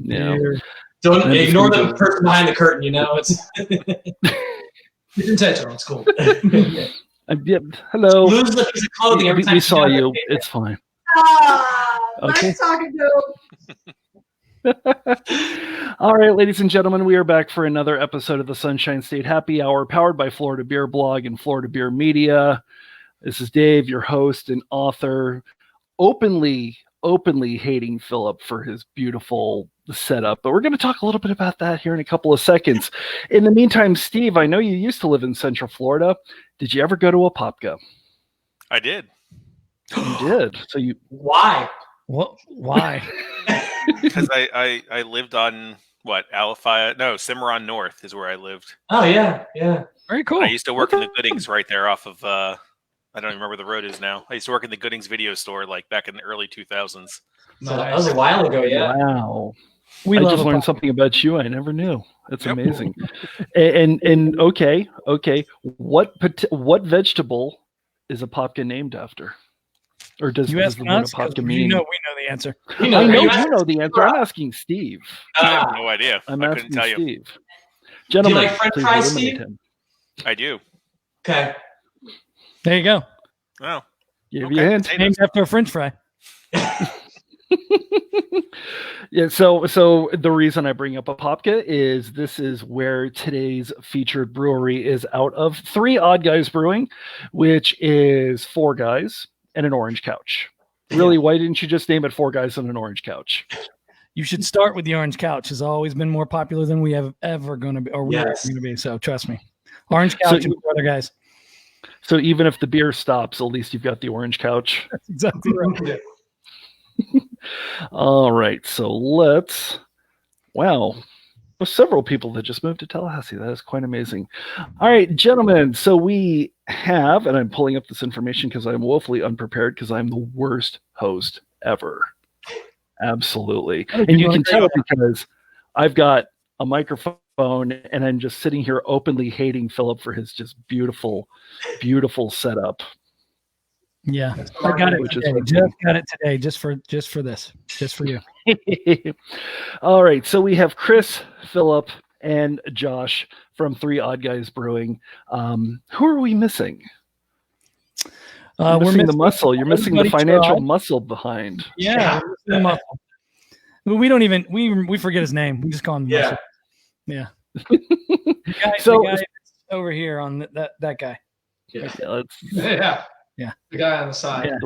Yeah. Don't ignore the person behind the curtain. It's intentional. It's cool. Hello. Lose the piece of clothing every time we saw you. It's fine. Okay. Nice talking to you. All right, ladies and gentlemen, we are back for another episode of the Sunshine State Happy Hour, powered by Florida Beer Blog and Florida Beer Media. This is Dave, your host and author, openly hating Philip for his beautiful setup, but we're going to talk a little bit about that here in a couple of seconds. In the meantime, Steve, I know you used to live in Central Florida. Did you ever go to a Popka? I did. You did. So why? What? Why? Because I lived on Alafaya? No, Cimarron North is where I lived. Oh yeah. Very cool. I used to work in the Goodings right there off of. I don't even remember where the road is now. I used to work in the Goodings video store back in the early 2000s. So that was a while ago. Yeah. Wow. I just learned something about you I never knew. That's amazing. and okay. What vegetable is a Popka named after? Or does the word Popka mean? We know the answer. I know you know the answer. I'm asking Steve. I have no idea. I couldn't tell you. Steve. Gentlemen, do you like French fries, Steve? I do. Okay. There you go. Oh. Give you a hint. Named after a French fry. Yeah, so the reason I bring up a Popka is this is where today's featured brewery is out of. 3 Odd Guys Brewing, which is 4 guys and an orange couch. Really, why didn't you just name it 4 guys and an orange couch? You should start with the orange couch. Has always been more popular than we have ever going to be, or we're going to be. So trust me, orange couch and 4 other guys. So even if the beer stops, at least you've got the orange couch. That's exactly right. All right, so there's several people that just moved to Tallahassee. That is quite amazing. All right, gentlemen, so we have, and I'm pulling up this information because I'm woefully unprepared because I'm the worst host ever. Absolutely. And you can tell because I've got a microphone and I'm just sitting here openly hating Philip for his just beautiful, beautiful setup. Yeah, I got it today. Just got it today, just for this, just for you. All right, so we have Chris, Philip, and Josh from 3 Odd Guys Brewing. Who are we missing? We're missing the muscle. You're missing the financial muscle behind. Yeah, the muscle. We don't even we forget his name. We just call him Muscle. Yeah. the guy over here on that guy. Yeah. Yeah, the guy on the side. Yeah,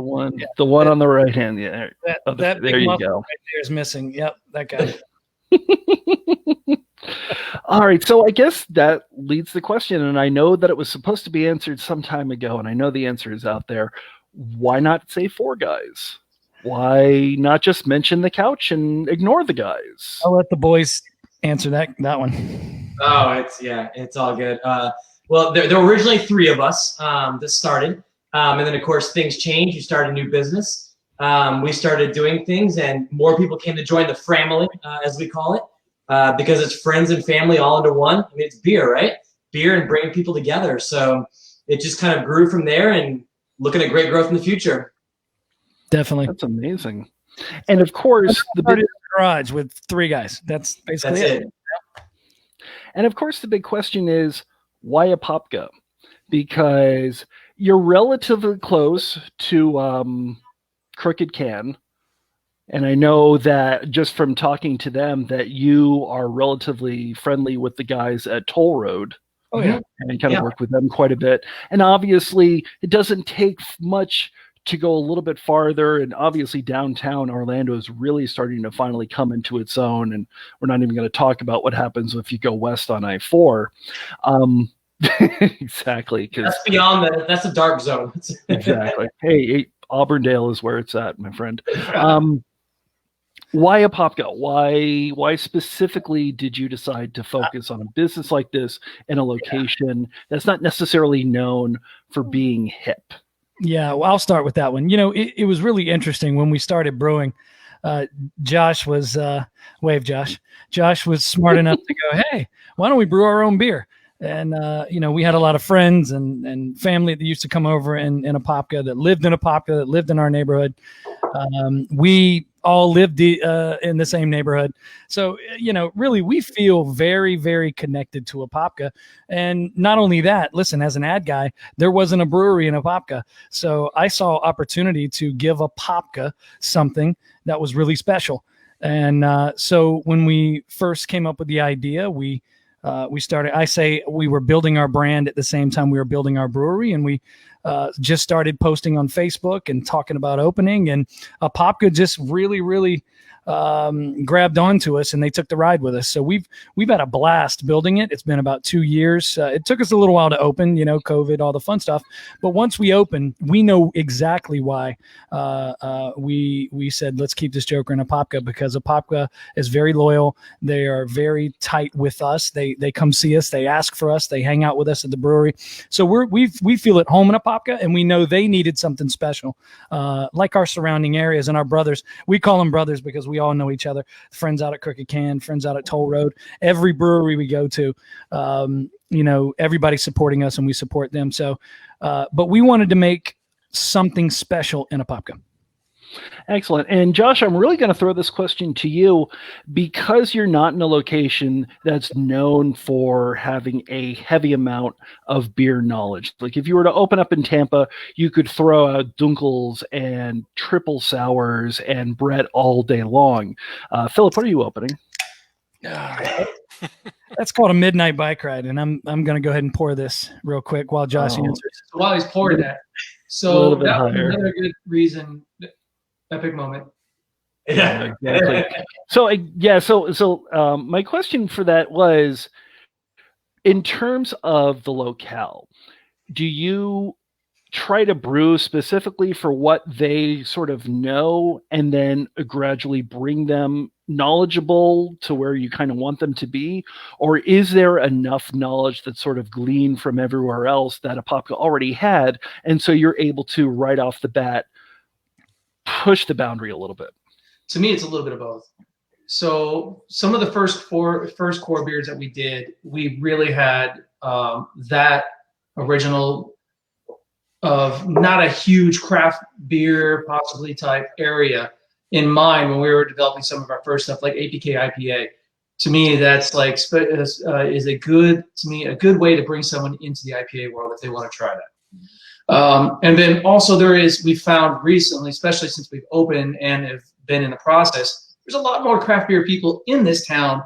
the one on the right hand. Yeah, that there you go. Right there is missing. Yep, that guy. All right, so I guess that leads the question, and I know that it was supposed to be answered some time ago, and I know the answer is out there. Why not say 4 guys? Why not just mention the couch and ignore the guys? I'll let the boys answer that one. Oh, it's all good. Well, there were originally 3 of us that started. And then, of course, things changed. You started a new business. We started doing things, and more people came to join the family, as we call it, because it's friends and family all into one. I mean, it's beer, right? Beer and bringing people together. So it just kind of grew from there and looking at great growth in the future. Definitely. That's amazing. And, of course, the garage with 3 guys. That's basically it. And, of course, the big question is, why a Popka? Because you're relatively close to Crooked Can. And I know that just from talking to them that you are relatively friendly with the guys at Toll Road. Oh, yeah. And kind of work with them quite a bit. And obviously, it doesn't take much to go a little bit farther. And obviously, downtown Orlando is really starting to finally come into its own. And we're not even going to talk about what happens if you go west on I-4. Exactly, because that's beyond that. That's a dark zone. Exactly. Hey, Auburndale is where it's at, my friend. Why a Popka? Why specifically did you decide to focus on a business like this in a location that's not necessarily known for being hip? Yeah, well, I'll start with that one. You know, it was really interesting when we started brewing. Josh was wave. Josh was smart enough to go, hey, why don't we brew our own beer? And, we had a lot of friends and family that used to come over in a Popka, that lived in a Popka, that lived in our neighborhood. We all lived in the same neighborhood. So, really, we feel very, very connected to Apopka. And not only that, listen, as an ad guy, there wasn't a brewery in Apopka. So I saw opportunity to give Apopka something that was really special. And so when we first came up with the idea, we started, I say we were building our brand at the same time we were building our brewery, and we just started posting on Facebook and talking about opening, and Apopka just really, really grabbed onto us, and they took the ride with us. So we've had a blast building it. It's been about 2 years. It took us a little while to open, COVID, all the fun stuff. But once we open, we know exactly why we said, let's keep this joker in Apopka, because Apopka is very loyal. They are very tight with us. They come see us. They ask for us. They hang out with us at the brewery. So we feel at home in Apopka, and we know they needed something special, like our surrounding areas and our brothers. We call them brothers because we all know each other. Friends out at Crooked Can, friends out at Toll Road. Every brewery we go to, everybody's supporting us, and we support them. So, but we wanted to make something special in Apopka. Excellent. And Josh, I'm really going to throw this question to you because you're not in a location that's known for having a heavy amount of beer knowledge. Like if you were to open up in Tampa, you could throw out Dunkels and triple sours and Brett all day long. Philip, what are you opening? That's called a midnight bike ride, and I'm going to go ahead and pour this real quick while Josh answers. So while he's pouring that, so that was another good reason. Epic moment. Yeah, exactly. So my question for that was, in terms of the locale, do you try to brew specifically for what they sort of know and then gradually bring them knowledgeable to where you kind of want them to be? Or is there enough knowledge that's sort of gleaned from everywhere else that Apopka already had, and so you're able to right off the bat push the boundary a little bit? To me, it's a little bit of both. So some of the first core beers that we did, we really had that original of not a huge craft beer possibly type area in mind when we were developing some of our first stuff, like APK IPA. To me, that's like is a good way to bring someone into the IPA world if they want to try that. And then also we found recently, especially since we've opened and have been in the process, there's a lot more craft beer people in this town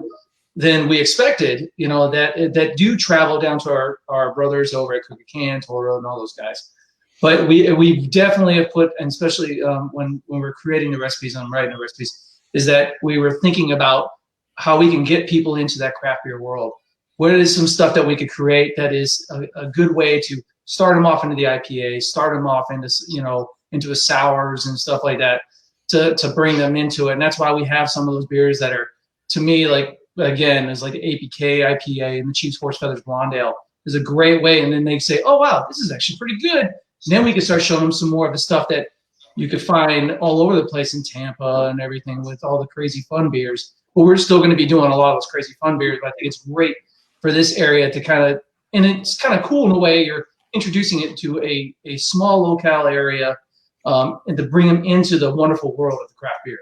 than we expected, that do travel down to our brothers over at Crooked Can, Toll Road, and all those guys. But we definitely have put, and especially when we're creating the recipes and writing the recipes, is that we were thinking about how we can get people into that craft beer world. What is some stuff that we could create that is a good way to start them off into the IPA, start them off into a sours and stuff like that to bring them into it. And that's why we have some of those beers that are, to me, like, again, is like the APK IPA and the Chief's Horse Feathers Blonde Ale is a great way. And then they say, oh, wow, this is actually pretty good. And then we can start showing them some more of the stuff that you could find all over the place in Tampa and everything with all the crazy fun beers. But we're still going to be doing a lot of those crazy fun beers. But I think it's great for this area to kind of, and it's kind of cool in a way you're introducing it to a small locale area and to bring them into the wonderful world of the craft beer.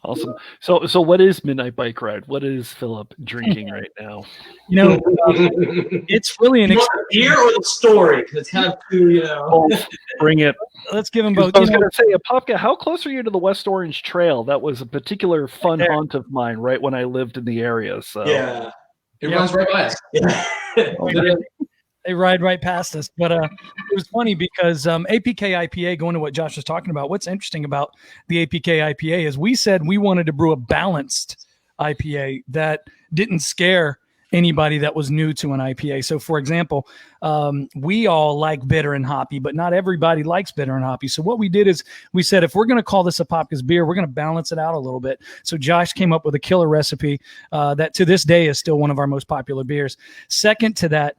Awesome. So what is Midnight Bike Ride? What is Philip drinking right now? It's really an beer or the story, because it's kind of two, Both. Bring it. Let's give them both. I was going to say, Apopka, how close are you to the West Orange Trail? That was a particular fun haunt of mine right when I lived in the area. So yeah, it runs right by us. Yeah. They ride right past us. But it was funny because APK IPA, going to what Josh was talking about, what's interesting about the APK IPA is we said we wanted to brew a balanced IPA that didn't scare anybody that was new to an IPA. So, for example, we all like bitter and hoppy, but not everybody likes bitter and hoppy. So what we did is we said, if we're going to call this Apopka's beer, we're going to balance it out a little bit. So Josh came up with a killer recipe that to this day is still one of our most popular beers. Second to that,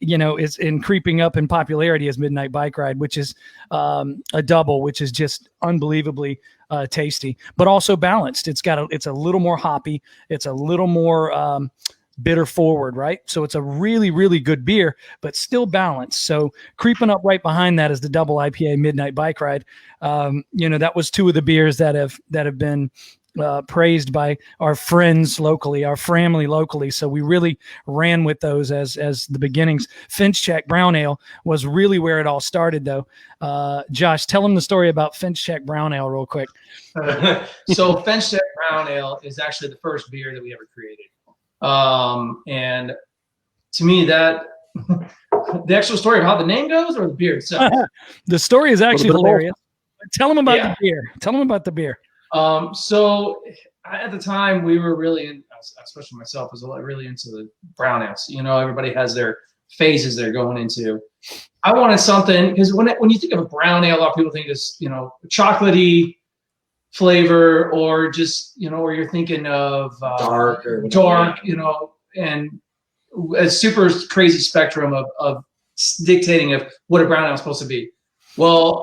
is in creeping up in popularity is Midnight Bike Ride, which is a double, which is just unbelievably tasty, but also balanced. It's a little more hoppy. It's a little more bitter forward, right? So it's a really, really good beer, but still balanced. So creeping up right behind that is the double IPA Midnight Bike Ride. That was two of the beers that have been praised by our friends locally, our family locally. So we really ran with those as the beginnings. Finch Check Brown Ale was really where it all started, though. Josh, tell them the story about Finch Check Brown Ale real quick. So Finch Check Brown Ale is actually the first beer that we ever created. And to me, that the actual story of how the name goes or the beer itself. The story is actually hilarious. Tell them about the beer. Tell them about the beer. So at the time we were really, especially myself, was really into the brown ales. Everybody has their phases they're going into. I wanted something, because when you think of a brown ale, a lot of people think this, chocolatey flavor, or just, or you're thinking of dark, and a super crazy spectrum of dictating of what a brown ale is supposed to be. Well,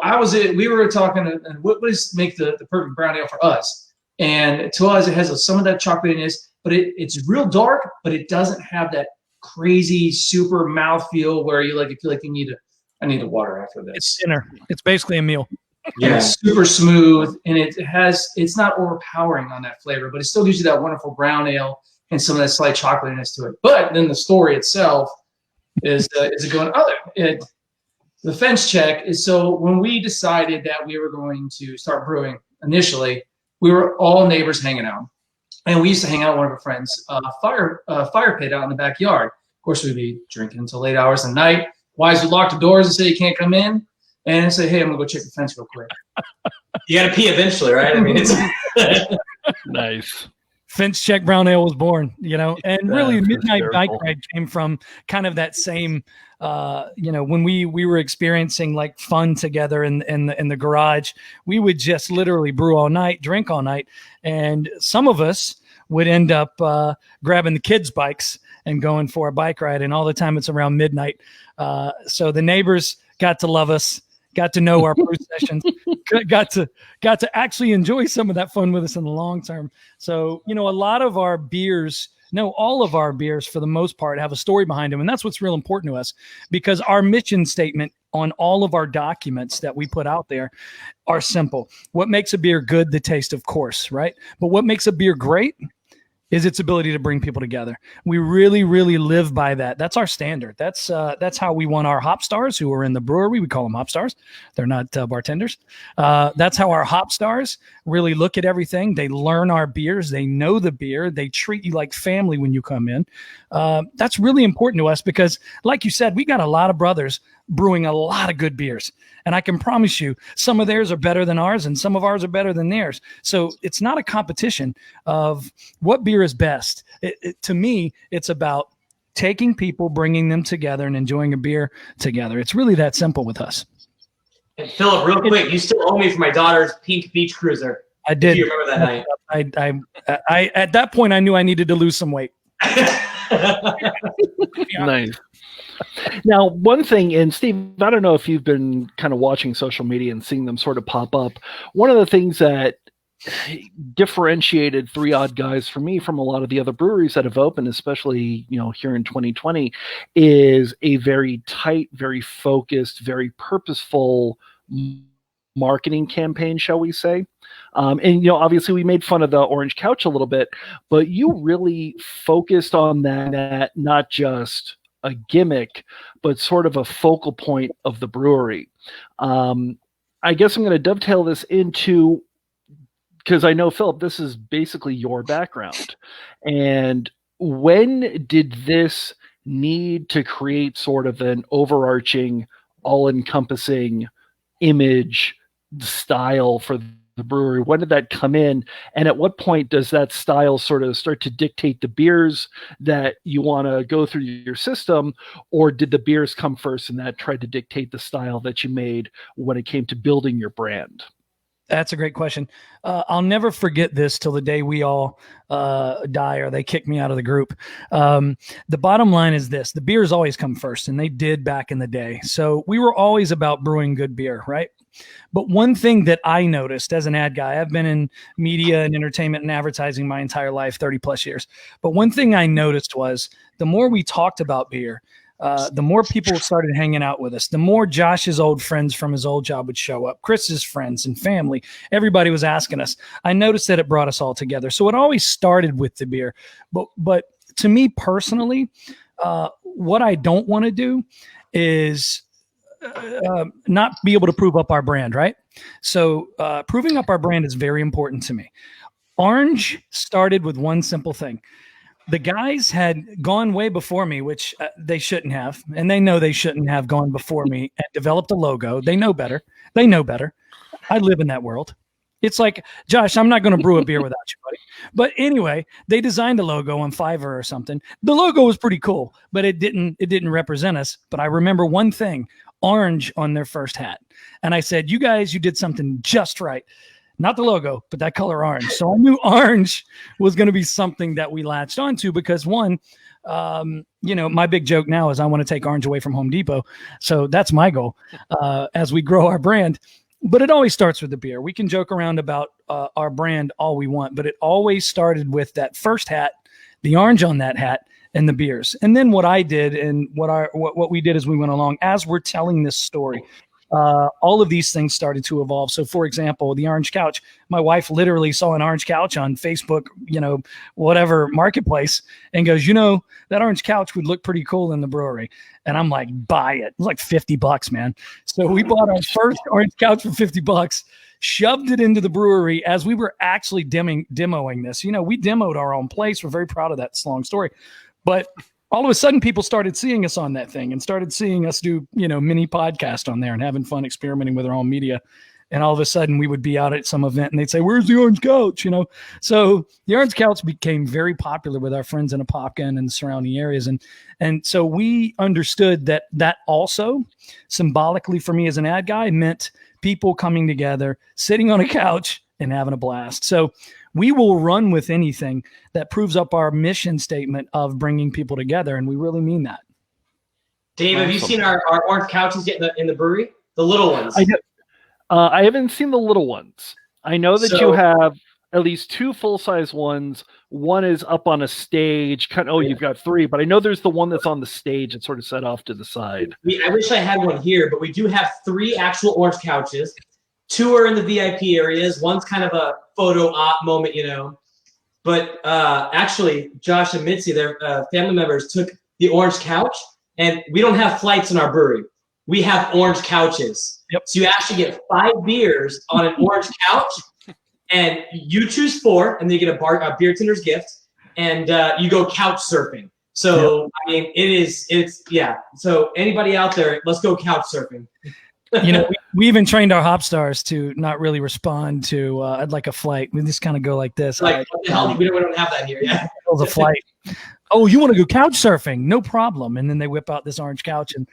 we were talking, and what does make the perfect brown ale for us? And to us, it has some of that chocolatiness, but it's real dark, but it doesn't have that crazy super mouthfeel where you feel like I need a water after this. It's dinner. It's basically a meal. Yeah, it's super smooth, and it's not overpowering on that flavor, but it still gives you that wonderful brown ale and some of that slight chocolatiness to it. But then the story itself is going other. The Fence Check is, so when we decided that we were going to start brewing initially, we were all neighbors hanging out. And we used to hang out with one of our friends' fire pit out in the backyard. Of course, we'd be drinking until late hours of the night. Wives would lock the doors and say, you can't come in. And say, hey, I'm going to go check the fence real quick. You got to pee eventually, right? I mean, it's Nice. Finch Check Brown Ale was born, and really Midnight Bike Ride came from kind of that same, when we were experiencing like fun together in the garage, we would just literally brew all night, drink all night. And some of us would end up grabbing the kids' bikes and going for a bike ride. And all the time it's around midnight. So the neighbors got to love us, got to know our brew sessions, got to actually enjoy some of that fun with us in the long term. So, a lot of our beers, all of our beers for the most part have a story behind them. And that's what's real important to us, because our mission statement on all of our documents that we put out there are simple. What makes a beer good? The taste, of course, right? But what makes a beer great is its ability to bring people together. We really, really live by that. That's our standard. That's how we want our hop stars who are in the brewery. We call them hop stars. They're not bartenders. That's how our hop stars really look at everything. They learn our beers. They know the beer. They treat you like family when you come in. That's really important to us because, like you said, we got a lot of brothers brewing a lot of good beers. And I can promise you some of theirs are better than ours and some of ours are better than theirs. So it's not a competition of what beer is best. To me, it's about taking people, bringing them together and enjoying a beer together. It's really that simple with us. And Philip, real quick, you still owe me for my daughter's pink beach cruiser. I did. Do you remember that night? I at that point, I knew I needed to lose some weight. Nice. Now, one thing, and Steve, I don't know if you've been kind of watching social media and seeing them sort of pop up. One of the things that differentiated Three Odd Guys for me from a lot of the other breweries that have opened, especially, here in 2020, is a very tight, very focused, very purposeful marketing campaign, shall we say. And obviously we made fun of the orange couch a little bit, but you really focused on that not just a gimmick, but sort of a focal point of the brewery. I guess I'm going to dovetail this into, because I know, Philip, this is basically your background. And when did this need to create sort of an overarching, all-encompassing image style for the brewery? When did that come in, and at what point does that style sort of start to dictate the beers that you want to go through your system, or did the beers come first and that tried to dictate the style that you made when it came to building your brand? That's a great question. I'll never forget this till the day we all die or they kick me out of the group. The bottom line is this: the beers always come first, and they did back in the day. So we were always about brewing good beer, right? But one thing that I noticed as an ad guy, I've been in media and entertainment and advertising my entire life, 30 plus years. But one thing I noticed was the more we talked about beer, the more people started hanging out with us, the more Josh's old friends from his old job would show up, Chris's friends and family. Everybody was asking us. I noticed that it brought us all together. So it always started with the beer. But to me personally, what I don't want to do is not be able to prove up our brand, right? So proving up our brand is very important to me. Orange started with one simple thing. The guys had gone way before me, which they shouldn't have, and they know they shouldn't have gone before me and developed a logo. They know better. They know better. I live in that world. It's like, Josh, I'm not going to brew a beer without you, buddy. But anyway, they designed a logo on Fiverr or something. The logo was pretty cool, but it didn't represent us. But I remember one thing: orange on their first hat. And I said, you guys, you did something just right. Not the logo, but that color orange. So I knew orange was going to be something that we latched onto because one, my big joke now is I want to take orange away from Home Depot. So that's my goal as we grow our brand. But it always starts with the beer. We can joke around about our brand all we want, but it always started with that first hat, the orange on that hat, and the beers. And then what I did and what we did as we went along, as we're telling this story, all of these things started to evolve. So for example, the orange couch, my wife literally saw an orange couch on Facebook, whatever marketplace, and goes, that orange couch would look pretty cool in the brewery. And I'm like, buy it. It was like $50, man. So we bought our first orange couch for $50, shoved it into the brewery as we were actually demoing this. We demoed our own place. We're very proud of that. It's a long story. But all of a sudden, people started seeing us on that thing and started seeing us do, mini podcast on there and having fun experimenting with our own media. And all of a sudden, we would be out at some event and they'd say, "Where's the orange couch?" So the orange couch became very popular with our friends in Apopka and in the surrounding areas. And so we understood that also symbolically for me as an ad guy meant people coming together, sitting on a couch and having a blast. So we will run with anything that proves up our mission statement of bringing people together, and we really mean that. Dave, have you seen our orange couches yet in the brewery? The little ones. I haven't seen the little ones. I know that you have at least 2 full-size ones. One is up on a stage. You've got 3, but I know there's the one that's on the stage and sort of set off to the side. I wish I had one here, but we do have 3 actual orange couches. 2 are in the VIP areas. One's kind of a photo op moment, But actually, Josh and Mitzi, their family members, took the orange couch, and we don't have flights in our brewery. We have orange couches. Yep. So you actually get 5 beers on an orange couch, and you choose 4, and then you get a beer tender's gift, and you go couch surfing. So, yep. I mean, So anybody out there, let's go couch surfing. We even trained our hop stars to not really respond to I'd like a flight. We just kind of go like this. Like, what the hell? We don't have that here. Yeah. It was a flight. Oh, you want to go couch surfing? No problem. And then they whip out this orange couch, and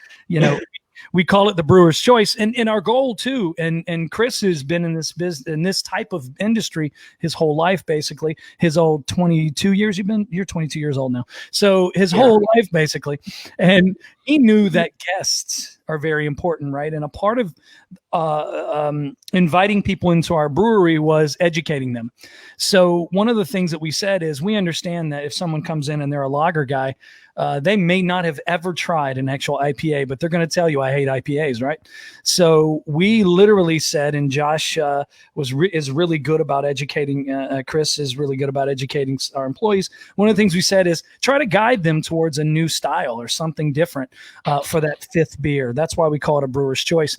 we call it the brewer's choice. And our goal too. And Chris has been in this type of industry his whole life, basically. His old 22 years. You're 22 years old now. So his whole life, basically. And he knew that guests are very important, right? And a part of inviting people into our brewery was educating them. So one of the things that we said is we understand that if someone comes in and they're a lager guy, they may not have ever tried an actual IPA, but they're going to tell you, "I hate IPAs," right? So we literally said, and Josh is really good about educating. Chris is really good about educating our employees. One of the things we said is try to guide them towards a new style or something different for that 5th beer. That's why we call it a brewer's choice,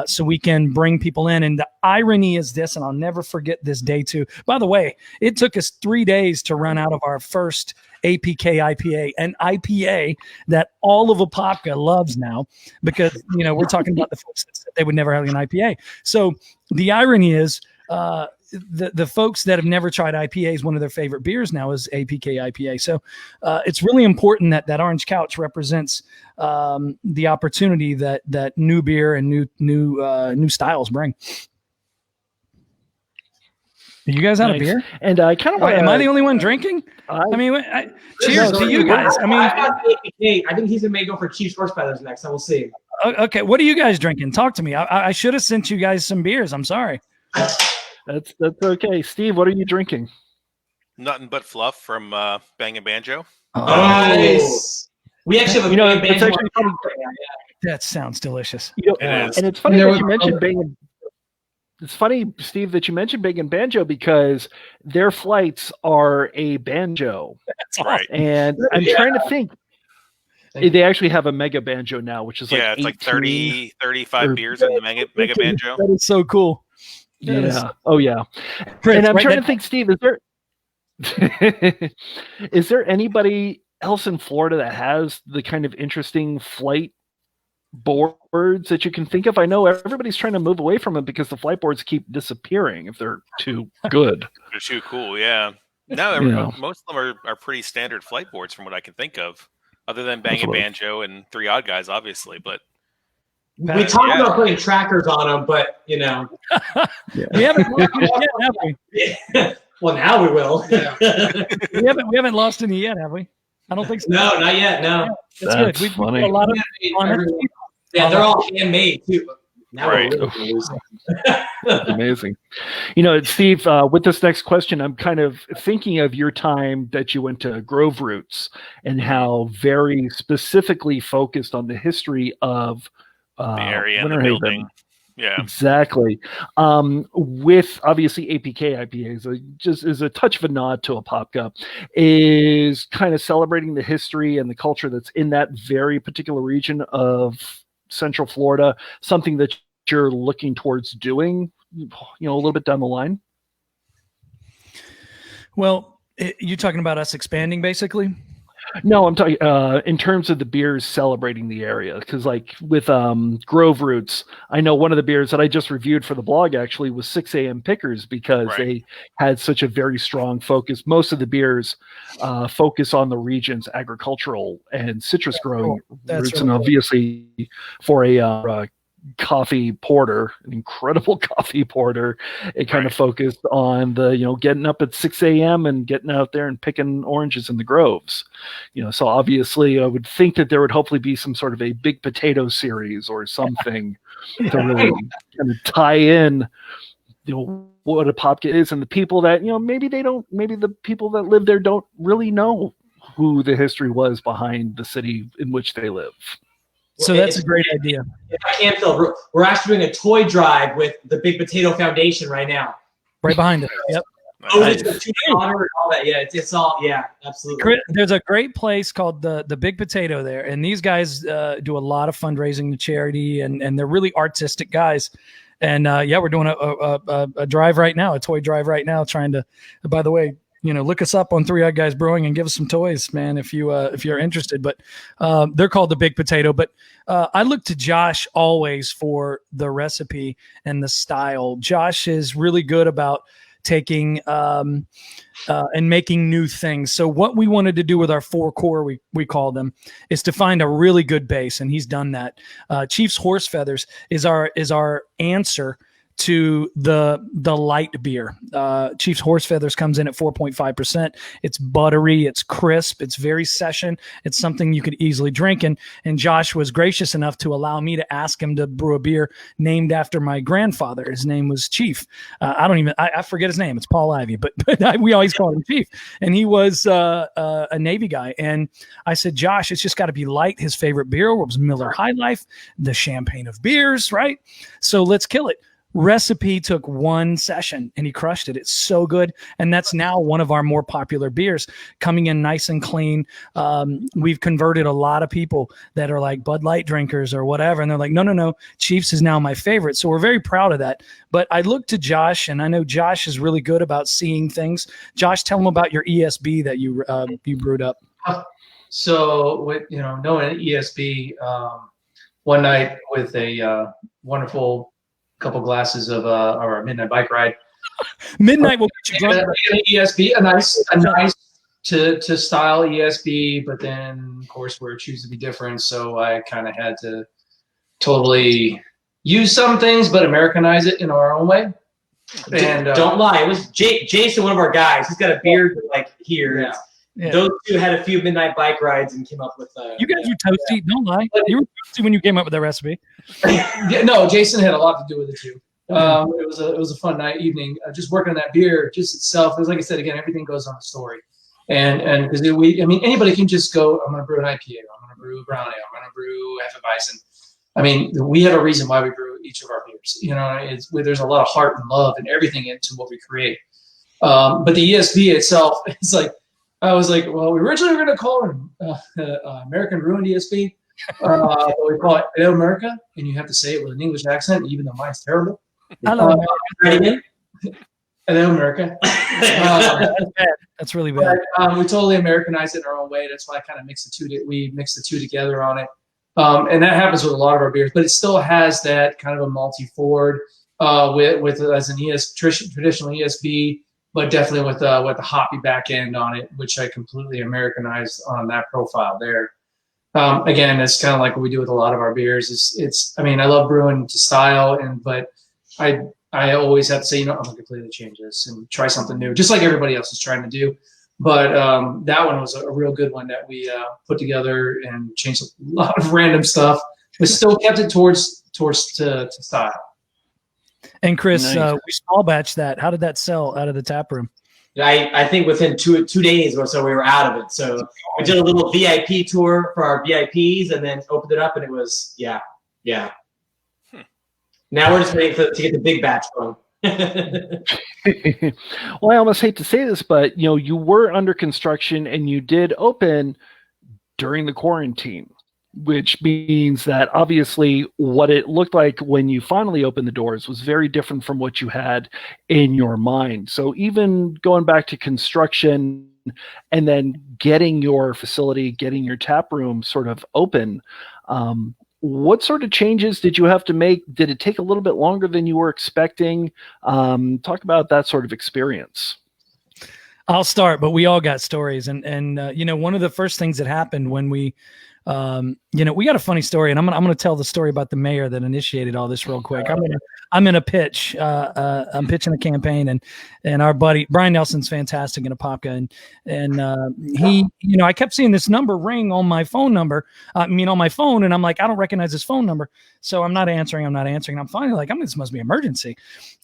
so we can bring people in. And the irony is this, and I'll never forget this day too. By the way, it took us 3 days to run out of our first APK IPA, an IPA that all of Apopka loves now, because we're talking about the folks that said they would never have an IPA. So the irony is the folks that have never tried IPAs, one of their favorite beers now is APK IPA. So it's really important that orange couch represents the opportunity that new beer and new styles bring. You guys out of Nice. beer? And I kind of want. Am I the only one drinking? I mean, cheers to you guys. I mean, I think he's may go for Chiefs horse feathers next. So we'll see. Okay, what are you guys drinking? Talk to me. I should have sent you guys some beers. I'm sorry. That's okay. Steve, what are you drinking? Nothing but fluff from Bang and Banjo. Oh, Nice. We actually have a Bang and Banjo. It's actually funny. that sounds delicious. You know, It is. and it's funny that you mentioned Bang. It's funny, Steve, that you mentioned Bang and Banjo because their flights are a banjo. That's Right. And I'm trying to think. They actually have a mega banjo now, which is like Yeah, it's like 18 35 beers in the mega banjo. That is so cool. Yeah. Oh yeah. Chris, And I'm write trying that- to think, Steve, is there anybody else in Florida that has the kind of interesting flight boards that you can think of? I know everybody's trying to move away from them because the flight boards keep disappearing if they're too good. They're too cool, yeah. No, Yeah. most of them are pretty standard flight boards from what I can think of, other than Bang That's and what- Banjo and Three Odd Guys, obviously. But We talked Yeah. about putting trackers on them, but you know. we haven't lost any yet, have we? Well, now we will. We haven't lost any yet, have we? I don't think so. No, not yet. No. That's That's good. We've funny. got a lot of Yeah, they're all handmade too. Now Right. we're really losing. Amazing. You know, Steve, with this next question, I'm kind of thinking of your time that you went to Grove Roots and how very specifically focused on the history of the area and the Winter building. Haven. Yeah. Exactly. With obviously APK IPAs, just as a touch of a nod to a pop cup, is kind of celebrating the history and the culture that's in that very particular region of Central Florida, something that you're looking towards doing, a little bit down the line? Well, you're talking about us expanding, basically. No, I'm talking in terms of the beers celebrating the area. Because like with Grove Roots, I know one of the beers that I just reviewed for the blog actually was 6 a.m. Pickers because Right. they had such a very strong focus. Most of the beers focus on the region's agricultural and citrus growing That's roots. really And cool. obviously for a coffee porter, an incredible coffee porter, it kind of focused on the getting up at 6 a.m. and getting out there and picking oranges in the groves. So obviously I would think that there would hopefully be some sort of a big potato series or something to really kind of tie in what a popka is, and the people that maybe the people that live there don't really know who the history was behind the city in which they live. So that's a great idea. I can't tell. We're actually doing a toy drive with the Big Potato Foundation right now. Right behind us. Yep. Oh, Nice. it's $2 and all that. Yeah, it's all. Yeah, absolutely. There's a great place called the Big Potato there, and these guys do a lot of fundraising to charity, and they're really artistic guys. And we're doing a drive right now, a toy drive right now, trying to. By the way, look us up on 3 Odd Guys Brewing and give us some toys, man, if you're interested. But they're called the Big Potato. But I look to Josh always for the recipe and the style. Josh is really good about taking and making new things. So what we wanted to do with our 4 core, we call them, is to find a really good base, and he's done that. Chief's Horse Feathers is our answer to the light beer. Chief's Horse Feathers comes in at 4.5%. It's buttery, it's crisp, it's very session. It's something you could easily drink. And Josh was gracious enough to allow me to ask him to brew a beer named after my grandfather. His name was Chief. I forget his name. It's Paul Ivy, but we always called him Chief. And he was a Navy guy. And I said, Josh, it's just got to be light. His favorite beer was Miller High Life, the champagne of beers, right? So let's kill it. Recipe took 1 session and he crushed it. It's so good. And that's now one of our more popular beers, coming in nice and clean. We've converted a lot of people that are like Bud Light drinkers or whatever. And they're like, no, Chiefs is now my favorite. So we're very proud of that. But I look to Josh, and I know Josh is really good about seeing things. Josh, tell them about your ESB that you brewed up. So with knowing ESB, one night with a wonderful couple glasses of our midnight bike ride. Midnight will get you drunk. An ESB, a nice to style ESB, but then of course we're choose to be different. So I kind of had to totally use some things, but Americanize it in our own way. And don't lie. It was Jason, one of our guys. He's got a beard like here. Yeah. Yeah. Those two had a few midnight bike rides and came up with. You guys were toasty. Don't lie. You were toasty when you came up with that recipe. Yeah, no, Jason had a lot to do with it too. It was a fun night, evening, just working on that beer, just itself. It was like I said again, everything goes on the story, and because anybody can just go. I'm going to brew an IPA. I'm going to brew a brown ale. I'm going to brew Hefeweizen. I mean, we have a reason why we brew each of our beers. You know, there's a lot of heart and love and everything into what we create. But the ESB itself, it's like I was like, well, we originally were going to call it American Brewing ESB. But we call it Hello America, and you have to say it with an English accent, even though mine's terrible. Hello, America. Hello, America. That's really bad. But, we totally Americanized it in our own way. That's why I kind of we mixed the two together on it. And that happens with a lot of our beers, but it still has that kind of a malty forward with as an traditional ESB, but definitely with the hoppy back end on it, which I completely Americanized on that profile there. Again, it's kind of like what we do with a lot of our beers. I mean, I love brewing to style, but I always have to say, I'm gonna completely change this and try something new, just like everybody else is trying to do. But that one was a real good one that we put together and changed a lot of random stuff, but still kept it towards to style. And Chris, Nice. we small batched that. How did that sell out of the tap room? I think within two days or so we were out of it. So we did a little VIP tour for our VIPs and then opened it up, and it was yeah. Now we're just waiting to get the big batch going. Well, I almost hate to say this, but you were under construction and you did open during the quarantine, which means that obviously what it looked like when you finally opened the doors was very different from what you had in your mind. So even going back to construction and then getting your facility, getting your tap room sort of open, what sort of changes did you have to make? Did it take a little bit longer than you were expecting? Talk about that sort of experience. I'll start, but we all got stories. And one of the first things that happened when we got a funny story, and I'm gonna tell the story about the mayor that initiated all this real quick. I'm in a pitch. I'm pitching a campaign, and our buddy Brian Nelson's fantastic in Apopka, and he, I kept seeing this number ring on my phone number. On my phone, and I'm like, I don't recognize this phone number, so I'm not answering. I'm finally like, this must be emergency.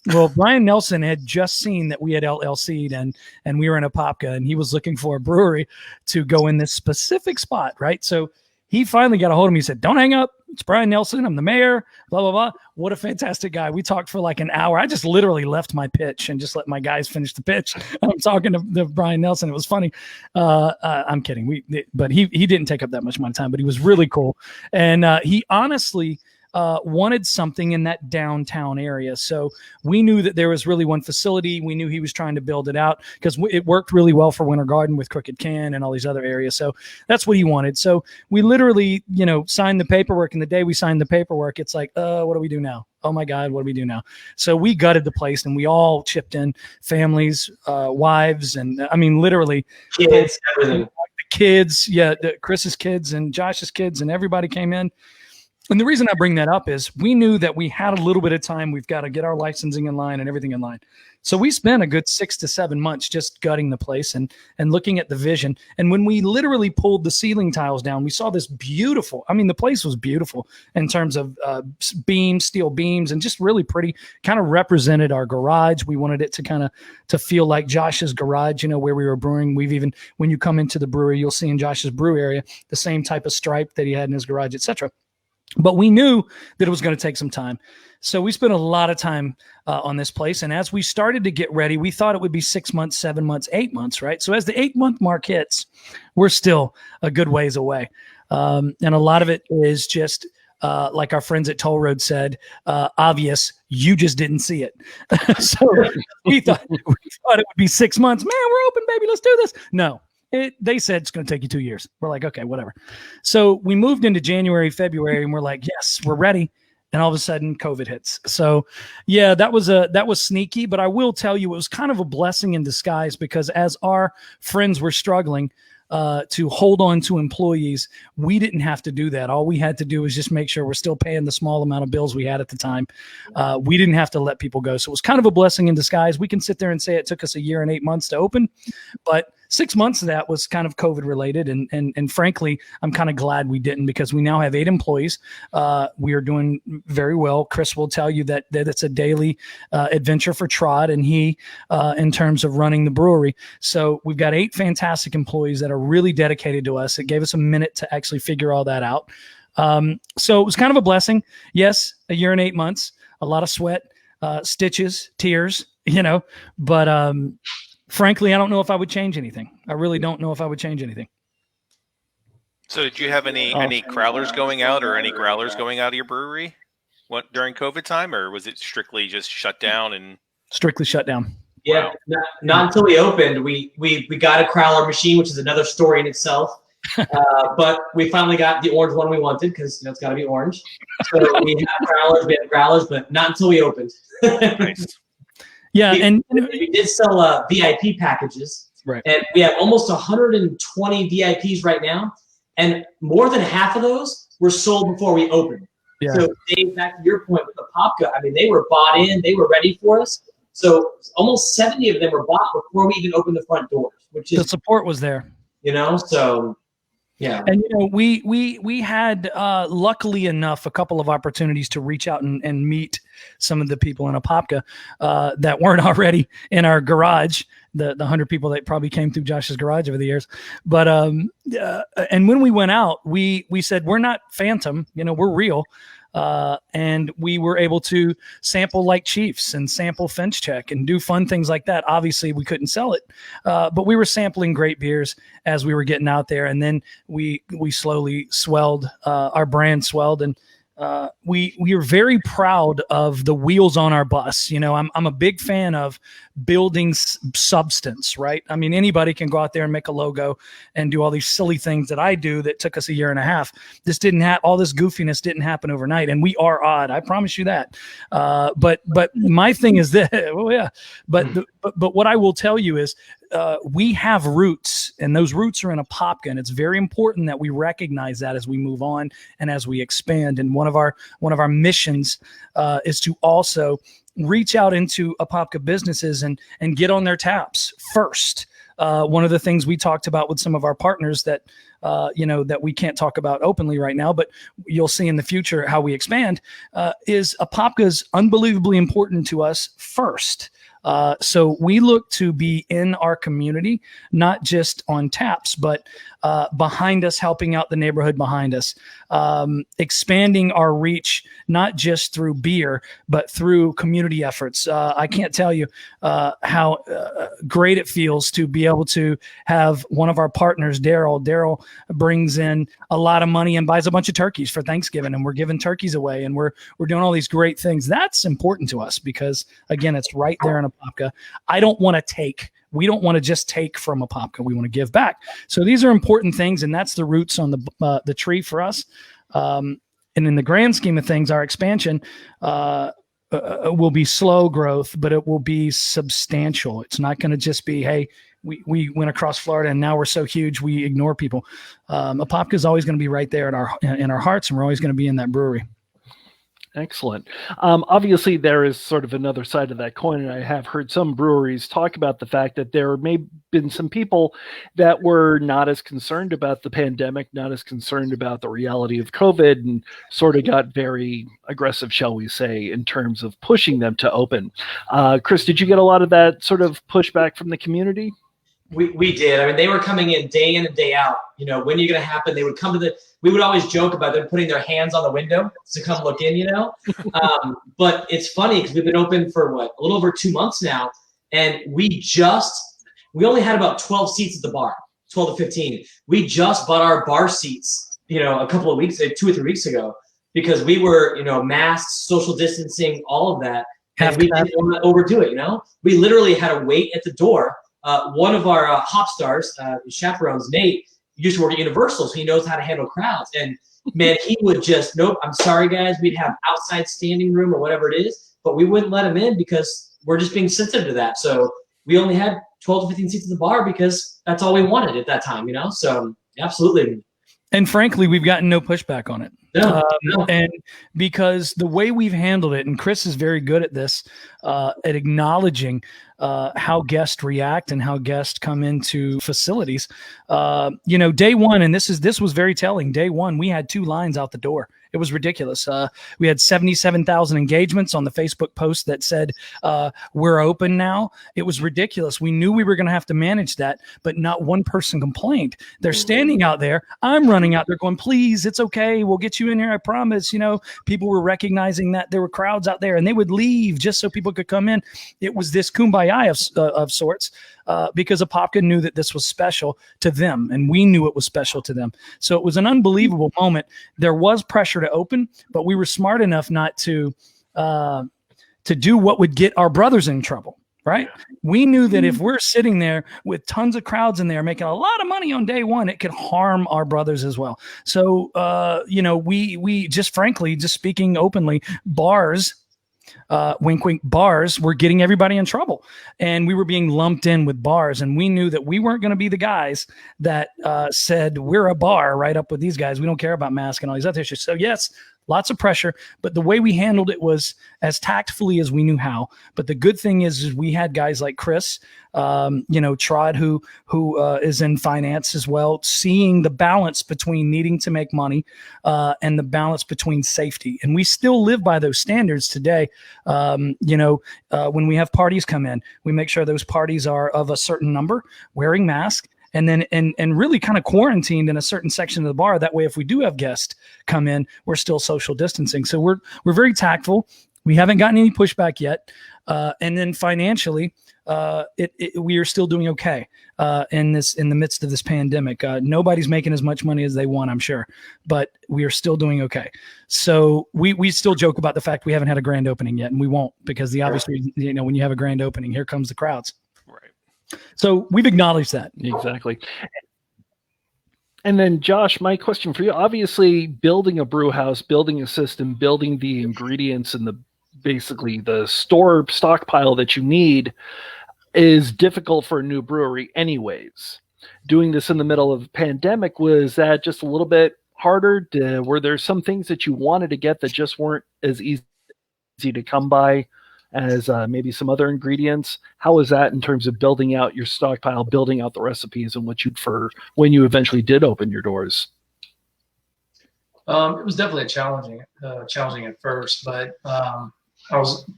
Well, Brian Nelson had just seen that we had LLC'd and we were in Apopka, and he was looking for a brewery to go in this specific spot, right? So he finally got a hold of me. He said, "Don't hang up. It's Brian Nelson. I'm the mayor, blah, blah, blah." What a fantastic guy. We talked for like an hour. I just literally left my pitch and just let my guys finish the pitch. I'm talking to Brian Nelson. It was funny. I'm kidding. But he didn't take up that much of my time, but he was really cool. And he honestly wanted something in that downtown area. So we knew that there was really one facility. We knew he was trying to build it out because it worked really well for Winter Garden with Crooked Can and all these other areas. So that's what he wanted. So we literally, signed the paperwork. And the day we signed the paperwork, it's like, what do we do now? Oh my God, what do we do now? So we gutted the place and we all chipped in, families, wives, and literally Kids, everything. The kids, Chris's kids and Josh's kids, and everybody came in. And the reason I bring that up is we knew that we had a little bit of time. We've got to get our licensing in line and everything in line. So we spent a good 6 to 7 months just gutting the place and looking at the vision. And when we literally pulled the ceiling tiles down, we saw this beautiful, the place was beautiful in terms of steel beams, and just really pretty, kind of represented our garage. We wanted it to feel like Josh's garage, where we were brewing. We've even, when you come into the brewery, you'll see in Josh's brew area, the same type of stripe that he had in his garage, etc. But we knew that it was going to take some time. So we spent a lot of time on this place. And as we started to get ready, we thought it would be 6 months, 7 months, 8 months, right? So as the 8-month mark hits, we're still a good ways away. And a lot of it is just, like our friends at Toll Road said, obvious, you just didn't see it. So we thought it would be 6 months. Man, we're open, baby. Let's do this. No. They said it's going to take you 2 years. We're like, okay, whatever. So we moved into January, February, and we're like, yes, we're ready. And all of a sudden COVID hits. So yeah, that was sneaky, but I will tell you, it was kind of a blessing in disguise, because as our friends were struggling, to hold on to employees. We didn't have to do that. All we had to do was just make sure we're still paying the small amount of bills we had at the time. We didn't have to let people go. So it was kind of a blessing in disguise. We can sit there and say it took us a year and 8 months to open, but 6 months of that was kind of COVID related. And frankly, I'm kind of glad we didn't, because we now have 8 employees. We are doing very well. Chris will tell you that it's a daily adventure for Trot and he, in terms of running the brewery. So we've got 8 fantastic employees that are really dedicated to us. It gave us a minute to actually figure all that out. So it was kind of a blessing. Yes, a year and 8 months, a lot of sweat, stitches, tears, but frankly, I don't know if I would change anything. I really don't know if I would change anything. So did you have any crowlers going out or any growlers going out of your brewery during COVID time, or was it strictly just shut down? And strictly shut down. Yeah, not until we opened. We got a crowler machine, which is another story in itself. But we finally got the orange one we wanted, because it's got to be orange. So we had growlers, but not until we opened. nice. Yeah, we did sell VIP packages, right? And we have almost 120 VIPs right now, and more than half of those were sold before we opened. Yeah. So Dave, back to your point with the Popka, I mean, they were bought in, they were ready for us. So almost 70 of them were bought before we even opened the front doors, which is the support was there. So yeah. And we had luckily enough a couple of opportunities to reach out and meet some of the people in Apopka that weren't already in our garage. The 100 people that probably came through Josh's garage over the years. But and when we went out, we said we're not phantom, we're real. And we were able to sample like Chiefs and sample Finch Check and do fun things like that. Obviously, we couldn't sell it, but we were sampling great beers as we were getting out there. And then we slowly swelled, our brand swelled, and we are very proud of the wheels on our bus. I'm a big fan of building substance, right? I mean, anybody can go out there and make a logo and do all these silly things that I do that took us a year and a half. All this goofiness didn't happen overnight, and we are odd. I promise you that. But my thing is that, well, yeah, but what I will tell you is, we have roots, and those roots are in Apopka, and it's very important that we recognize that as we move on and as we expand. And one of our missions is to also reach out into Apopka businesses and get on their taps first. One of the things we talked about with some of our partners that that we can't talk about openly right now, but you'll see in the future how we expand, is Apopka's unbelievably important to us first. So we look to be in our community, not just on taps, but behind us, helping out the neighborhood behind us, expanding our reach, not just through beer, but through community efforts. I can't tell you how great it feels to be able to have one of our partners, Daryl. Daryl brings in a lot of money and buys a bunch of turkeys for Thanksgiving, and we're giving turkeys away, and we're doing all these great things. That's important to us because, again, it's right there in Apopka. We don't want to just take from Apopka. We want to give back. So these are important things, and that's the roots on the tree for us. And in the grand scheme of things, our expansion will be slow growth, but it will be substantial. It's not going to just be, hey, we went across Florida and now we're so huge we ignore people. Apopka is always going to be right there in our hearts, and we're always going to be in that brewery. Excellent. Obviously, there is sort of another side of that coin, and I have heard some breweries talk about the fact that there may have been some people that were not as concerned about the pandemic, not as concerned about the reality of COVID, and sort of got very aggressive, shall we say, in terms of pushing them to open. Chris, did you get a lot of that sort of pushback from the community? We did. I mean, they were coming in and day out. When are you going to happen? They would come we would always joke about them putting their hands on the window to come look in, But it's funny because we've been open for a little over 2 months now. And we only had about 12 seats at the bar, 12 to 15. We just bought our bar seats, a couple of weeks, 2 or 3 weeks ago, because we were, masked, social distancing, all of that. And we didn't want to overdo it, We literally had to wait at the door. One of our hop stars, chaperones, Nate, used to work at Universal, so he knows how to handle crowds. And man, he would just, nope, I'm sorry, guys. We'd have outside standing room or whatever it is, but we wouldn't let him in because we're just being sensitive to that. So we only had 12 to 15 seats at the bar because that's all we wanted at that time, So absolutely. And frankly, we've gotten no pushback on it. No. And because the way we've handled it, and Chris is very good at this, at acknowledging how guests react and how guests come into facilities. Day one, and this was very telling. Day one, we had 2 lines out the door. It was ridiculous. We had 77,000 engagements on the Facebook post that said, we're open now. It was ridiculous. We knew we were going to have to manage that, but not one person complained. They're standing out there. I'm running out there going, please, it's okay. We'll get you in here. I promise. People were recognizing that there were crowds out there, and they would leave just so people could come in. It was this kumbaya of sorts. Because Apopka knew that this was special to them, and we knew it was special to them. So it was an unbelievable moment. There was pressure to open, but we were smart enough not to do what would get our brothers in trouble, right? We knew that if we're sitting there with tons of crowds in there making a lot of money on day one, it could harm our brothers as well. So, we just frankly, just speaking openly, bars, wink, wink, bars were getting everybody in trouble, and we were being lumped in with bars. And we knew that we weren't going to be the guys that said we're a bar right up with these guys. We don't care about masks and all these other issues. So yes, lots of pressure, but the way we handled it was as tactfully as we knew how. But the good thing is we had guys like Chris, Trod, who is in finance as well, seeing the balance between needing to make money and the balance between safety. And we still live by those standards today. When we have parties come in, we make sure those parties are of a certain number, wearing masks, and then and really kind of quarantined in a certain section of the bar. That way, if we do have guests come in, we're still social distancing. So we're very tactful. We haven't gotten any pushback yet. And then financially, we are still doing okay in the midst of this pandemic. Nobody's making as much money as they want, I'm sure, but we are still doing okay. So we still joke about the fact we haven't had a grand opening yet, and we won't, because the obvious reason, when you have a grand opening, here comes the crowds. Right. So we've acknowledged that. Exactly. And then, Josh, my question for you, obviously building a brew house, building a system, building the ingredients and basically the stockpile that you need is difficult for a new brewery anyways. Doing this in the middle of a pandemic, was that just a little bit harder? Were there some things that you wanted to get that just weren't as easy to come by as maybe some other ingredients? How was that in terms of building out your stockpile, building out the recipes, and for when you eventually did open your doors? It was definitely challenging at first, but I was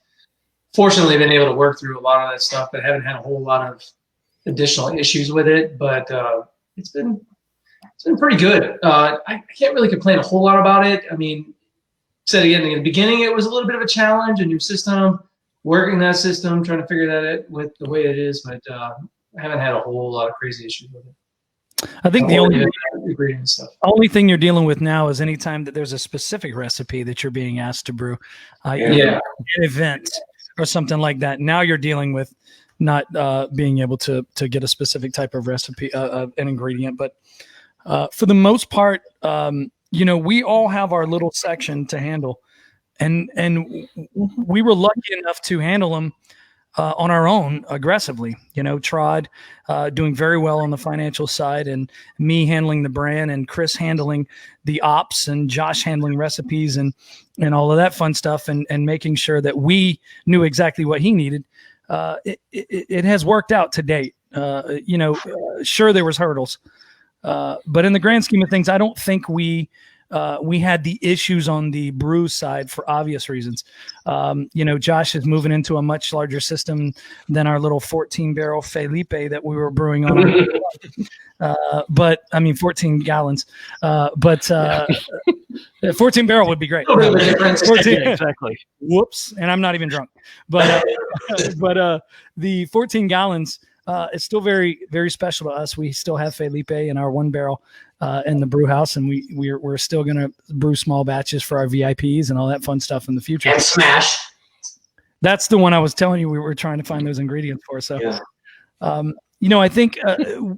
fortunately been able to work through a lot of that stuff, but haven't had a whole lot of additional issues with it. But it's been pretty good. I can't really complain a whole lot about it. I mean, said again, in the beginning, it was a little bit of a challenge, a new system, working that system, trying to figure that out with the way it is, but I haven't had a whole lot of crazy issues with it. I think the only thing you're dealing with now is anytime that there's a specific recipe that you're being asked to brew, an event or something like that. Now you're dealing with not being able to get a specific type of recipe, an ingredient. But for the most part, we all have our little section to handle, and we were lucky enough to handle them on our own aggressively. Trod doing very well on the financial side, and me handling the brand, and Chris handling the ops, and Josh handling recipes and all of that fun stuff, and making sure that we knew exactly what he needed. It has worked out to date. Sure, there was hurdles, but in the grand scheme of things, I don't think we had the issues on the brew side for obvious reasons. Josh is moving into a much larger system than our little 14-barrel Felipe that we were brewing on. But I mean, 14 gallons. But 14-barrel would be great. 14, exactly. Whoops. And I'm not even drunk. But the 14 gallons is still very, very special to us. We still have Felipe in our 1-barrel in the brew house, and we're still going to brew small batches for our VIPs and all that fun stuff in the future. And Smash. That's the one I was telling you we were trying to find those ingredients for. So, I think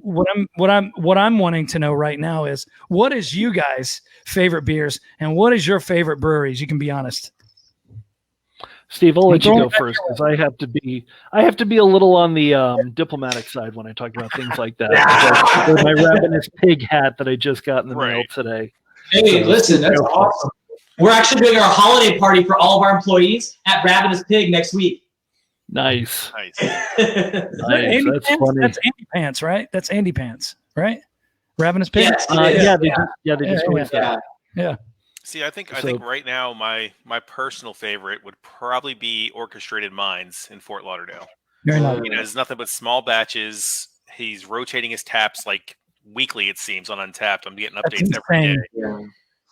what I'm wanting to know right now is, what is you guys' favorite beers and what is your favorite breweries? You can be honest. Steve, I'll let you throwing go it back first because I have to be a little on the diplomatic side when I talk about things like that. Like my ravenous pig hat that I just got in the mail Right. today. Hey, listen, that's awesome. We're actually doing our holiday party for all of our employees at Ravenous Pig next week. Nice. Nice. Nice. Andy That's Pants? funny. That's Andy Pants, right? That's Andy Pants, right? Ravenous Pig. Yes, it is. Yeah, they just released that. Yeah. See, I think So- right now my personal favorite would probably be Orchestrated Minds in Fort Lauderdale. Very nice. He does nothing but small batches. He's rotating his taps like weekly, it seems, on Untapped. I'm getting That's updates every insane. day. Yeah.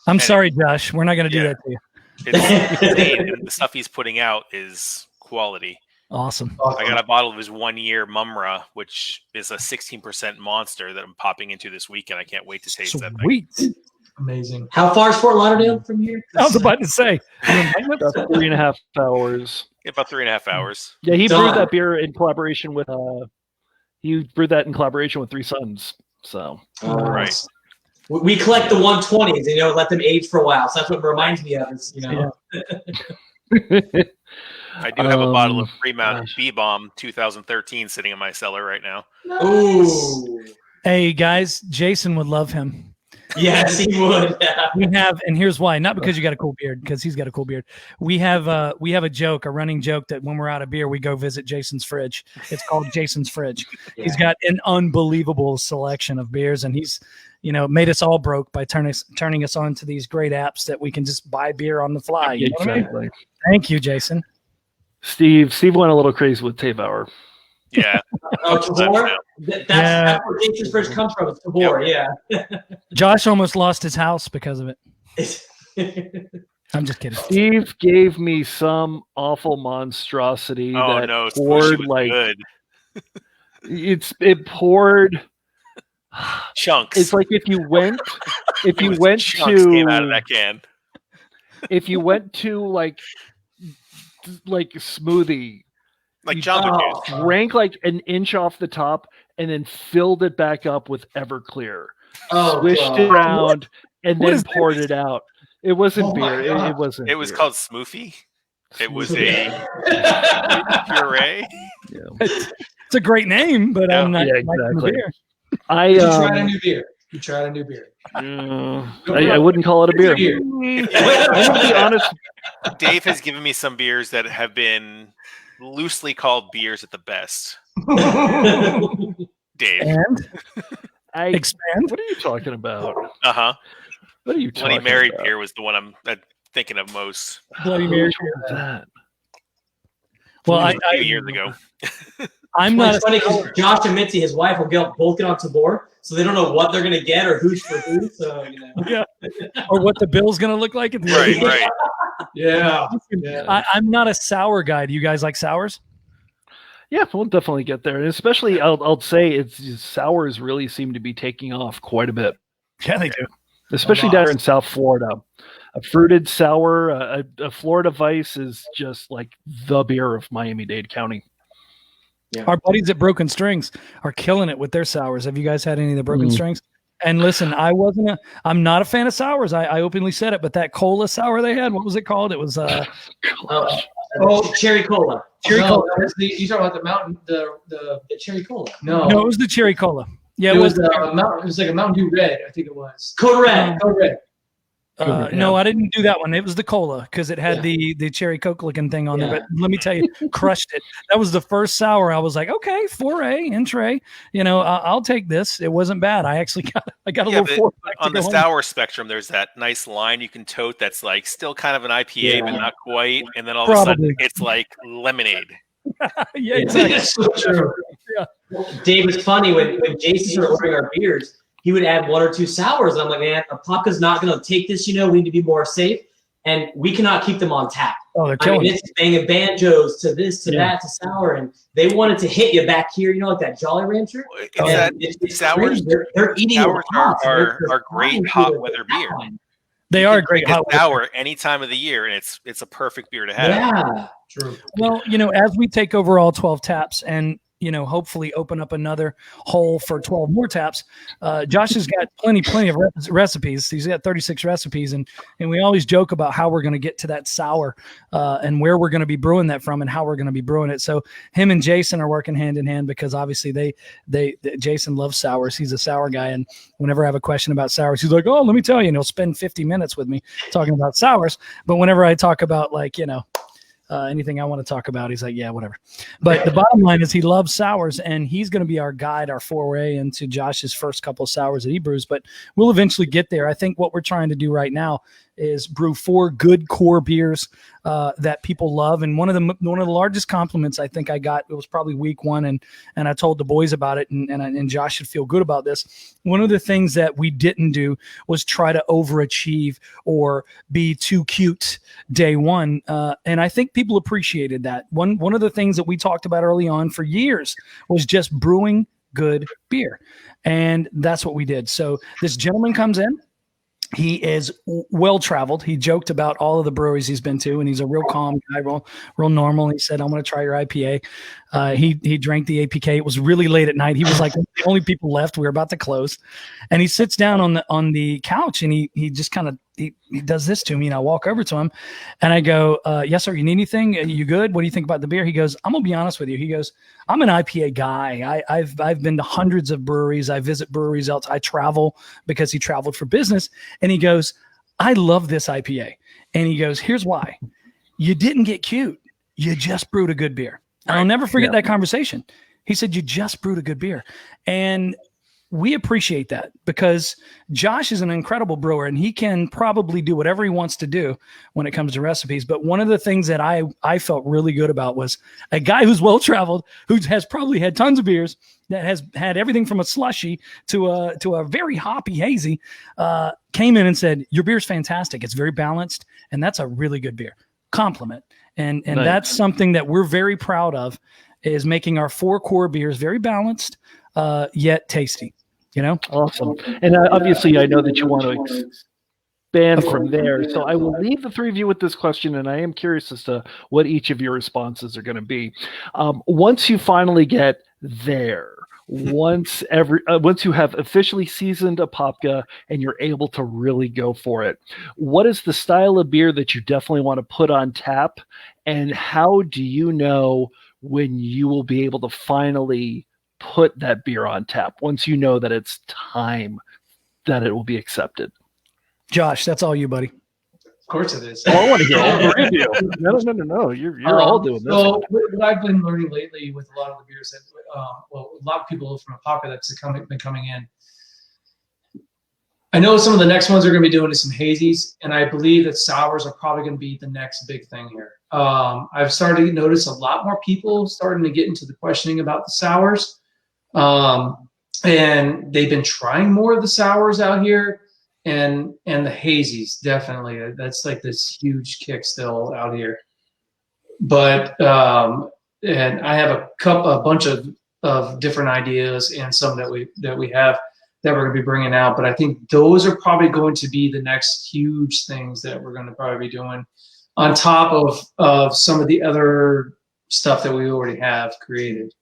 I'm sorry, Josh. We're not going to do Yeah. that to you. It's insane, and the stuff he's putting out is quality. Awesome. I got a bottle of his 1 year Mumra, which is a 16% monster that I'm popping into this weekend. I can't wait to taste that thing. Sweet. Amazing. How far is Fort Lauderdale from here? I was about to say. About 3.5 hours. About 3.5 hours. Yeah, he Done. brewed that beer in collaboration with Three Sons. So Right. We collect the 120s and let them age for a while. So that's what it reminds me of. Is I do have a bottle of Fremont gosh. B-Bomb 2013 sitting in my cellar right now. Ooh. Hey, guys, Jason would love him. Yes, he would. Yeah. We have, and here's why. Not because you got a cool beard, because he's got a cool beard. We have a running joke that when we're out of beer, we go visit Jason's fridge. It's called Jason's Fridge. He's got an unbelievable selection of beers, and he's, made us all broke by turning us on to these great apps that we can just buy beer on the fly. You know what I mean? exactly. Thank you, Jason. Steve went a little crazy with Tavauer. Yeah. Oh, Tabor? That's where Jason's Fridge comes from. It's Tabor, yeah. Josh almost lost his house because of it. I'm just kidding. Steve gave me some awful monstrosity Oh that no, poured was like good. it poured. Chunks. It's like if you went Chunks came out of that can. if you went to like smoothie, Like you Jamba Juice. drank like an inch off the top and then filled it back up with Everclear, swished God. it around, and What then is poured it out. It wasn't Oh my beer. God. It wasn't. It was beer. called Smoofy. It was a puree. It's a great name, but I'm not Yeah, liking the exactly. beer. I Tried a new beer. You tried a new beer. I wouldn't call it a beer. Beer. I'm gonna be honest. Dave has given me some beers that have been loosely called beers at the best. Dave. And I expand. What are you talking about? Uh-huh. What are you Bloody talking Mary about? beer was the one I'm thinking of most. Bloody Mary. Which one was that? Well, It was a few years ago. I'm Well, not. it's funny because Josh and Mitzi, his wife, will both get on Tabor, so they don't know what they're going to get or who's for who. So, Or what the bill's going to look like at the end. Right, right. Yeah. I'm not a sour guy. Do you guys like sours? Yeah, we'll definitely get there. And especially, I'll say sours really seem to be taking off quite a bit, Yeah, they do. especially down here in South Florida. A fruited sour, a Florida Vice is just like the beer of Miami-Dade County. Our buddies at Broken Strings are killing it with their sours. Have you guys had any of the Broken Strings? And listen, I'm not a fan of sours. I openly said it, but that cola sour they had, what was it called? It was Cherry Cola. Cherry No, cola. that was you talking about the mountain, the Cherry Cola. no, No, it was the cherry cola. Yeah, it was it was like a Mountain Dew Red, I think it was. Code Red. Code Red. No, I didn't do that one. It was the cola because it had the cherry Coke looking thing on there. But let me tell you, crushed it. That was the first sour. I was like, okay, foray, entree. I'll take this. It wasn't bad. I actually got a little four pack to on the go home. sour spectrum, there's that nice line you can tote that's like still kind of an IPA, but not quite. And then all of a sudden, it's like lemonade. Yeah, exactly. That's so true. Dave, it's funny when Jason started ordering our beers, he would add one or two sours. And I'm like, man, Apaka's not going to take this. We need to be more safe, and we cannot keep them on tap. Oh, they're killing it. It's banging banjos to this, to that, to sour, and they wanted to hit you back here, like that Jolly Rancher. Sours, they're eating sours hot. are great hot weather beer. They are great hot weather. Sour any time of the year, and it's a perfect beer to have. Yeah, True. Well, as we take over all 12 taps, and hopefully open up another hole for 12 more taps. Josh has got plenty of recipes. He's got 36 recipes, and we always joke about how we're going to get to that sour and where we're going to be brewing that from and how we're going to be brewing it. So him and Jason are working hand in hand, because obviously Jason loves sours. He's a sour guy, and whenever I have a question about sours, he's like, "Oh, let me tell you," and he'll spend 50 minutes with me talking about sours. But whenever I talk about anything I want to talk about, he's like, yeah, whatever. But the bottom line is he loves sours, and he's going to be our guide, our foray into Josh's first couple of sours that he brews. But we'll eventually get there. I think what we're trying to do right now is brew 4 good core beers that people love. And one of the largest compliments I think I got, it was probably week 1, and I told the boys about it, and Josh should feel good about this. One of the things that we didn't do was try to overachieve or be too cute day one. And I think people appreciated that. One of the things that we talked about early on for years was just brewing good beer. And that's what we did. So this gentleman comes in. He is well-traveled. He joked about all of the breweries he's been to, and he's a real calm guy, real normal. He said, "I'm going to try your IPA." He drank the APK. It was really late at night. He was like the only people left. We were about to close, and he sits down on the couch, and he just kind of he does this to me, and I walk over to him, and I go, "Yes, sir. You need anything? Are you good? What do you think about the beer?" He goes, "I'm gonna be honest with you." He goes, "I'm an IPA guy. I've been to hundreds of breweries. I visit breweries else. I travel," because he traveled for business. And he goes, "I love this IPA." And he goes, "Here's why. You didn't get cute. You just brewed a good beer." And I'll never forget that conversation. He said, "You just brewed a good beer." And we appreciate that, because Josh is an incredible brewer, and he can probably do whatever he wants to do when it comes to recipes. But one of the things that I felt really good about was a guy who's well-traveled, who has probably had tons of beers, that has had everything from a slushy to a very hoppy hazy, came in and said, "Your beer's fantastic. It's very balanced, and that's a really good beer." Compliment. And nice. That's something that we're very proud of, is making our 4 core beers very balanced, yet tasty. Awesome. And obviously, I know that you want to expand from there. So I will leave the 3 of you with this question, and I am curious as to what each of your responses are going to be. Once you finally get there, once you have officially seasoned a Popka and you're able to really go for it, what is the style of beer that you definitely want to put on tap, and how do you know when you will be able to finally put that beer on tap, once you know that it's time that it will be accepted? Josh, that's all you, buddy. Of course it is. Oh, I want to hear all 3 of you. No. You're all doing this. So what I've been learning lately with a lot of the beers that, a lot of people from a Popka that's been coming in, I know some of the next ones are going to be doing some hazies, and I believe that sours are probably going to be the next big thing here. I've started to notice a lot more people starting to get into the questioning about the sours. And they've been trying more of the sours out here, and the hazies, definitely. That's like this huge kick still out here. But and I have a bunch of different ideas, and some that we have that we're going to be bringing out. But I think those are probably going to be the next huge things that we're going to probably be doing, on top of some of the other stuff that we already have created.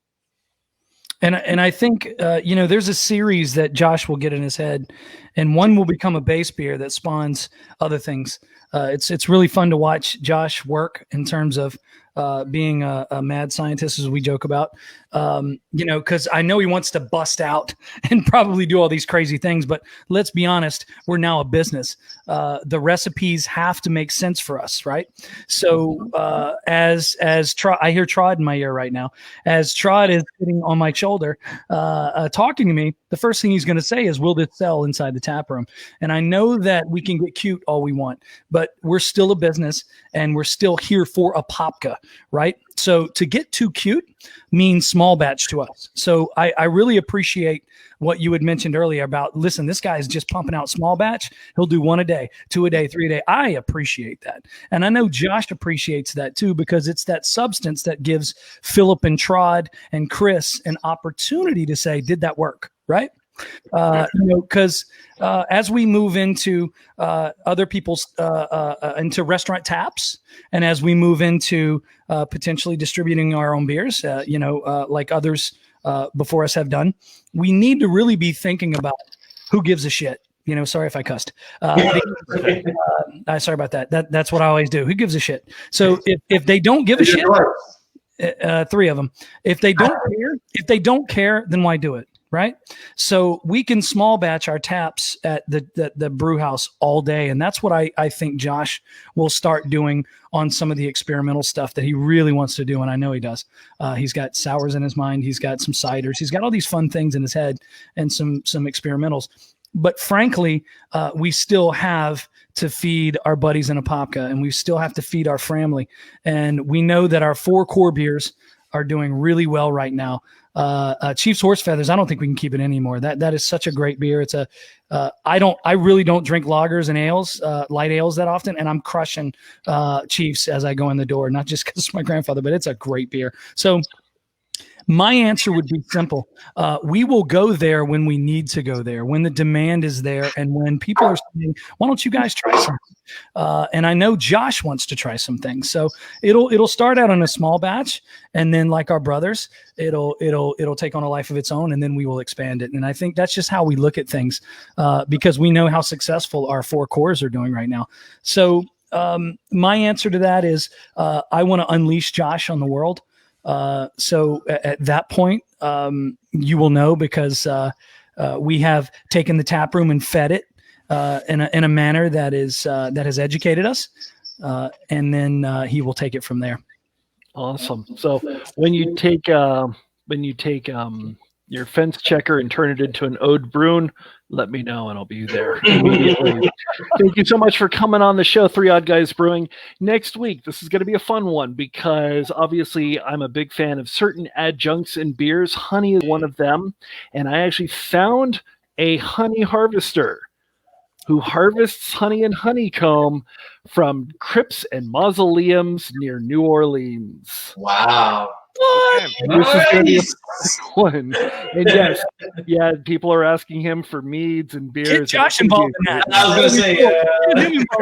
And I think, there's a series that Josh will get in his head, and one will become a base beer that spawns other things. It's really fun to watch Josh work in terms of being a mad scientist, as we joke about, because I know he wants to bust out and probably do all these crazy things. But let's be honest, we're now a business. The recipes have to make sense for us, right? So as I hear Trod in my ear right now, as Trod is sitting on my shoulder talking to me, the first thing he's going to say is, "Will this sell inside the tap room?" And I know that we can get cute all we want, but we're still a business, and we're still here for a Popka, right? So to get too cute means small batch to us. So I really appreciate what you had mentioned earlier about, listen, this guy is just pumping out small batch. He'll do 1 a day, 2 a day, 3 a day. I appreciate that. And I know Josh appreciates that too, because it's that substance that gives Philip and Trod and Chris an opportunity to say, did that work? Right? Because as we move into other people's into restaurant taps, and as we move into potentially distributing our own beers, like others before us have done, we need to really be thinking about who gives a shit. Sorry if I cussed. Sorry about that. That's what I always do. Who gives a shit? So if they don't give a shit, three of them. If they don't care, then why do it? Right. So we can small batch our taps at the brew house all day. And that's what I think Josh will start doing on some of the experimental stuff that he really wants to do. And I know he does. He's got sours in his mind. He's got some ciders. He's got all these fun things in his head and some experimentals. But frankly, we still have to feed our buddies in Apopka, and we still have to feed our family. And we know that our 4 core beers are doing really well right now. Chief's Horse Feathers, I don't think we can keep it anymore. That is such a great beer. It's I really don't drink lagers and ales, light ales that often, and I'm crushing Chiefs as I go in the door, not just because it's my grandfather, but it's a great beer. So my answer would be simple. We will go there when we need to go there, when the demand is there, and when people are saying, why don't you guys try something? And I know Josh wants to try some things. So it'll start out on a small batch, and then like our brothers, it'll take on a life of its own, and then we will expand it. And I think that's just how we look at things, because we know how successful our 4 cores are doing right now. So my answer to that is I want to unleash Josh on the world. So at that point, you will know, because we have taken the tap room and fed it in a manner that has educated us, and then he will take it from there. Awesome. So when you take your fence checker and turn it into an Ode Bruin, let me know and I'll be there immediately. Thank you so much for coming on the show, Three Odd Guys Brewing. Next week, this is going to be a fun one, because obviously I'm a big fan of certain adjuncts in beers. Honey is one of them. And I actually found a honey harvester who harvests honey and honeycomb from crypts and mausoleums near New Orleans. Wow. This is going to be a fun one. And yes, people are asking him for meads and beers. Get Josh involved in that. I was going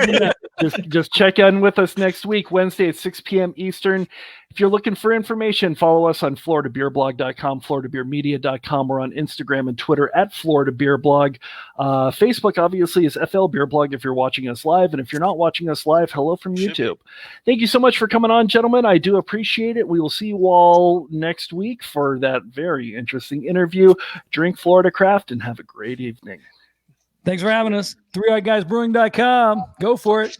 to say, just check in with us next week, Wednesday at 6 p.m. Eastern. If you're looking for information, follow us on FloridaBeerBlog.com, FloridaBeerMedia.com. We're on Instagram and Twitter at FloridaBeerBlog. Facebook, obviously, is FL Beer Blog if you're watching us live. And if you're not watching us live, hello from YouTube. Thank you so much for coming on, gentlemen. I do appreciate it. We will see you all next week for that very interesting interview. Drink Florida Craft and have a great evening. Thanks for having us. 3oddguysbrewing.com. Go for it.